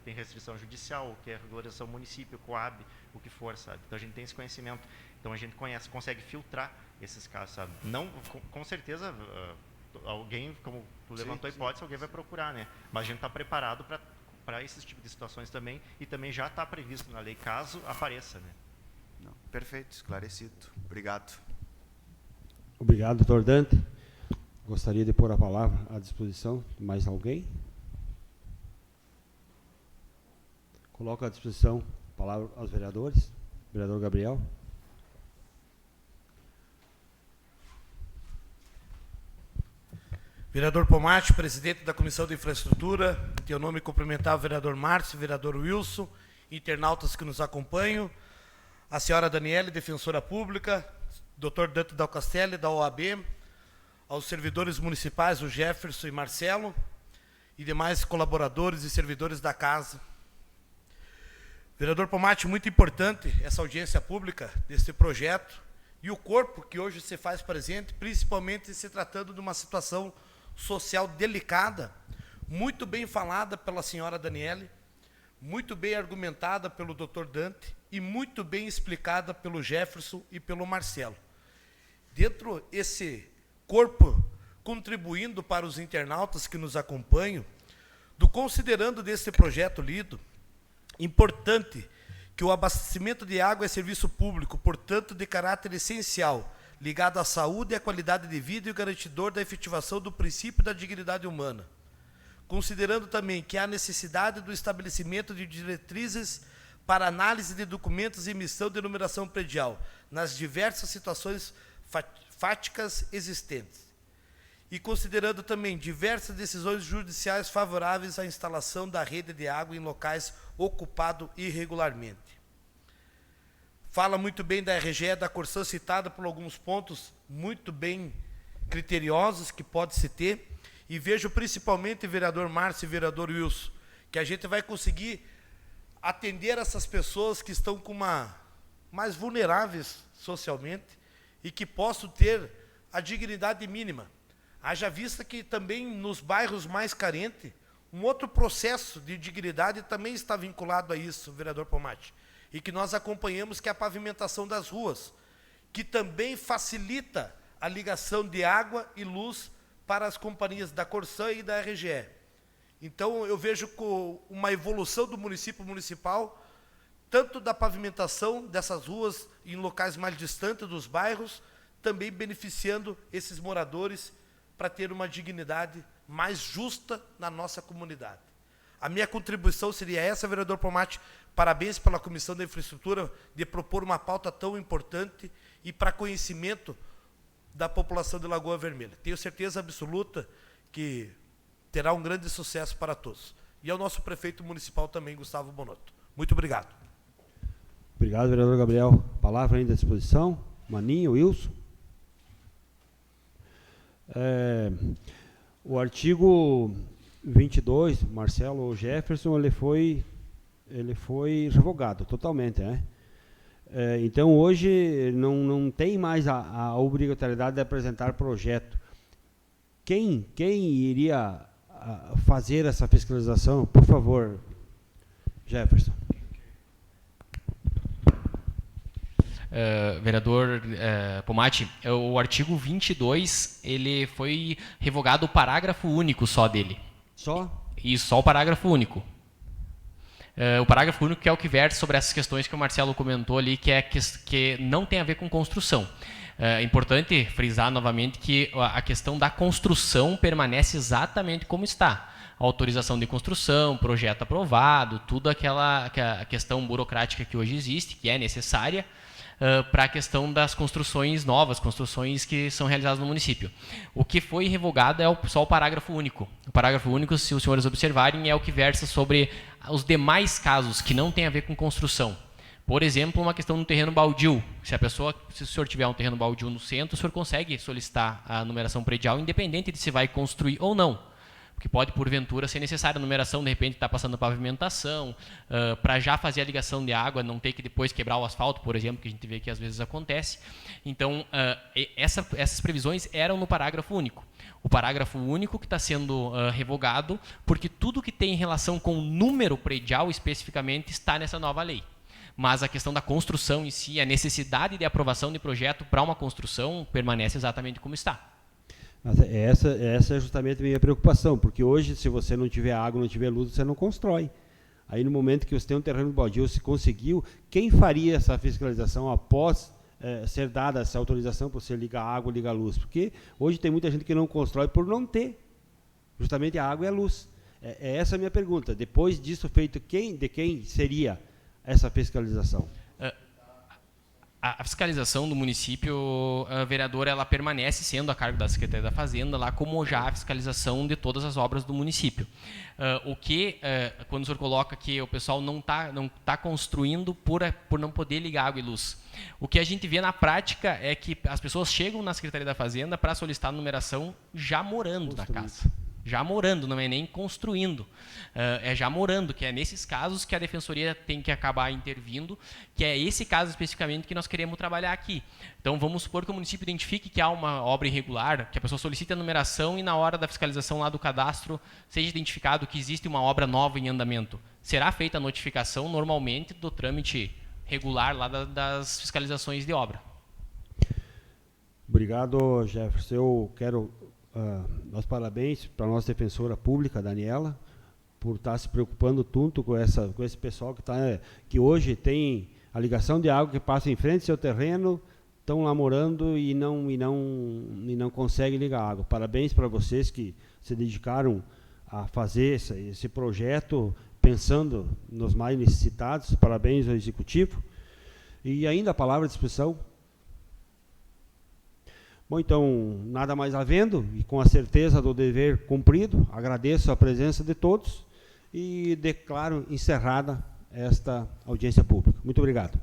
[SPEAKER 4] tem restrição judicial, que é regularização município, Coab, o que for, sabe? Então a gente tem esse conhecimento, então a gente consegue filtrar esses casos, sabe? Não, com certeza, alguém, como tu levantou a hipótese, alguém vai procurar, né? Mas a gente está preparado para esses tipos de situações também, e também já está previsto na lei, caso apareça, né?
[SPEAKER 6] Não, perfeito, esclarecido. Obrigado.
[SPEAKER 1] Obrigado, doutor Dante. Gostaria de pôr a palavra à disposição de mais alguém? Coloco à disposição a palavra aos vereadores. Vereador Gabriel.
[SPEAKER 7] Vereador Pomati, presidente da Comissão de Infraestrutura, em teu nome cumprimentar o vereador Márcio, o vereador Wilson, internautas que nos acompanham, a senhora Daniele, defensora pública, doutor Dante Dal Castelli, da OAB, aos servidores municipais, o Jefferson e Marcelo, e demais colaboradores e servidores da casa. Vereador Pomati, muito importante essa audiência pública deste projeto e o corpo que hoje se faz presente, principalmente se tratando de uma situação social delicada, muito bem falada pela senhora Daniele, muito bem argumentada pelo Dr. Dante e muito bem explicada pelo Jefferson e pelo Marcelo. Dentro esse corpo contribuindo para os internautas que nos acompanham, do considerando desse projeto lido, importante que o abastecimento de água é serviço público, portanto de caráter essencial, ligado à saúde e à qualidade de vida e o garantidor da efetivação do princípio da dignidade humana. Considerando também que há necessidade do estabelecimento de diretrizes para análise de documentos e emissão de numeração predial nas diversas situações fáticas existentes. E considerando também diversas decisões judiciais favoráveis à instalação da rede de água em locais ocupados irregularmente. Fala muito bem da RGE, da Corsã, citada por alguns pontos muito bem criteriosos que pode-se ter, e vejo principalmente, vereador Márcio e vereador Wilson, que a gente vai conseguir atender essas pessoas que estão mais vulneráveis socialmente e que possam ter a dignidade mínima. Haja vista que também nos bairros mais carentes, um outro processo de dignidade também está vinculado a isso, vereador Pomati, e que nós acompanhamos, que é a pavimentação das ruas, que também facilita a ligação de água e luz para as companhias da Corsã e da RGE. Então, eu vejo com uma evolução do município municipal, tanto da pavimentação dessas ruas em locais mais distantes dos bairros, também beneficiando esses moradores para ter uma dignidade mais justa na nossa comunidade. A minha contribuição seria essa, vereador Pomati. Parabéns pela Comissão da Infraestrutura de propor uma pauta tão importante e para conhecimento da população de Lagoa Vermelha. Tenho certeza absoluta que terá um grande sucesso para todos. E ao nosso prefeito municipal também, Gustavo Bonotto. Muito obrigado.
[SPEAKER 1] Obrigado, vereador Gabriel. Palavra ainda à disposição. Maninho, Wilson. O artigo 22, Marcelo Jefferson, ele foi revogado totalmente, né? Então, hoje, não tem mais a obrigatoriedade de apresentar projeto. Quem iria fazer essa fiscalização? Por favor, Jefferson.
[SPEAKER 2] Vereador Pomati, o artigo 22, ele foi revogado o parágrafo único só dele.
[SPEAKER 1] Só?
[SPEAKER 2] Isso, só o parágrafo único. O parágrafo único que é o que verte sobre essas questões que o Marcelo comentou ali, que não tem a ver com construção. É importante frisar novamente que a questão da construção permanece exatamente como está. Autorização de construção, projeto aprovado, tudo aquela questão burocrática que hoje existe, que é necessária, para a questão das construções novas, construções que são realizadas no município. O que foi revogado é só o parágrafo único. O parágrafo único, se os senhores observarem, é o que versa sobre os demais casos que não tem a ver com construção. Por exemplo, uma questão no terreno baldio. Se o senhor tiver um terreno baldio no centro, o senhor consegue solicitar a numeração predial, independente de se vai construir ou não. Porque pode, porventura, ser necessária a numeração, de repente está passando pavimentação, para já fazer a ligação de água, não ter que depois quebrar o asfalto, por exemplo, que a gente vê que às vezes acontece. Então, essas previsões eram no parágrafo único. O parágrafo único que está sendo revogado, porque tudo que tem relação com o número predial, especificamente, está nessa nova lei. Mas a questão da construção em si, a necessidade de aprovação de projeto para uma construção, permanece exatamente como está.
[SPEAKER 1] Mas essa é justamente a minha preocupação, porque hoje, se você não tiver água, não tiver luz, você não constrói. Aí, no momento que você tem um terreno baldio, se conseguiu, quem faria essa fiscalização após ser dada essa autorização para você ligar a água e ligar a luz? Porque hoje tem muita gente que não constrói por não ter justamente a água e a luz. É essa a minha pergunta. Depois disso feito, de quem seria essa fiscalização?
[SPEAKER 2] A fiscalização do município, vereador, ela permanece sendo a cargo da Secretaria da Fazenda, lá como já a fiscalização de todas as obras do município. Quando o senhor coloca que o pessoal não tá construindo por não poder ligar água e luz, o que a gente vê na prática é que as pessoas chegam na Secretaria da Fazenda para solicitar a numeração já morando na casa. Já morando, não é nem construindo, é já morando, que é nesses casos que a Defensoria tem que acabar intervindo, que é esse caso especificamente que nós queremos trabalhar aqui. Então, vamos supor que o município identifique que há uma obra irregular, que a pessoa solicita a numeração e na hora da fiscalização lá do cadastro seja identificado que existe uma obra nova em andamento. Será feita a notificação normalmente do trâmite regular lá das fiscalizações de obra.
[SPEAKER 1] Obrigado, Jefferson. Eu quero meus parabéns para a nossa defensora pública, Daniela, por estar se preocupando tanto com esse pessoal que hoje tem a ligação de água que passa em frente ao seu terreno, estão lá morando e não conseguem ligar água. Parabéns para vocês que se dedicaram a fazer esse projeto pensando nos mais necessitados. Parabéns ao Executivo. E ainda a palavra de expressão. Bom, então, nada mais havendo, e com a certeza do dever cumprido, agradeço a presença de todos e declaro encerrada esta audiência pública. Muito obrigado.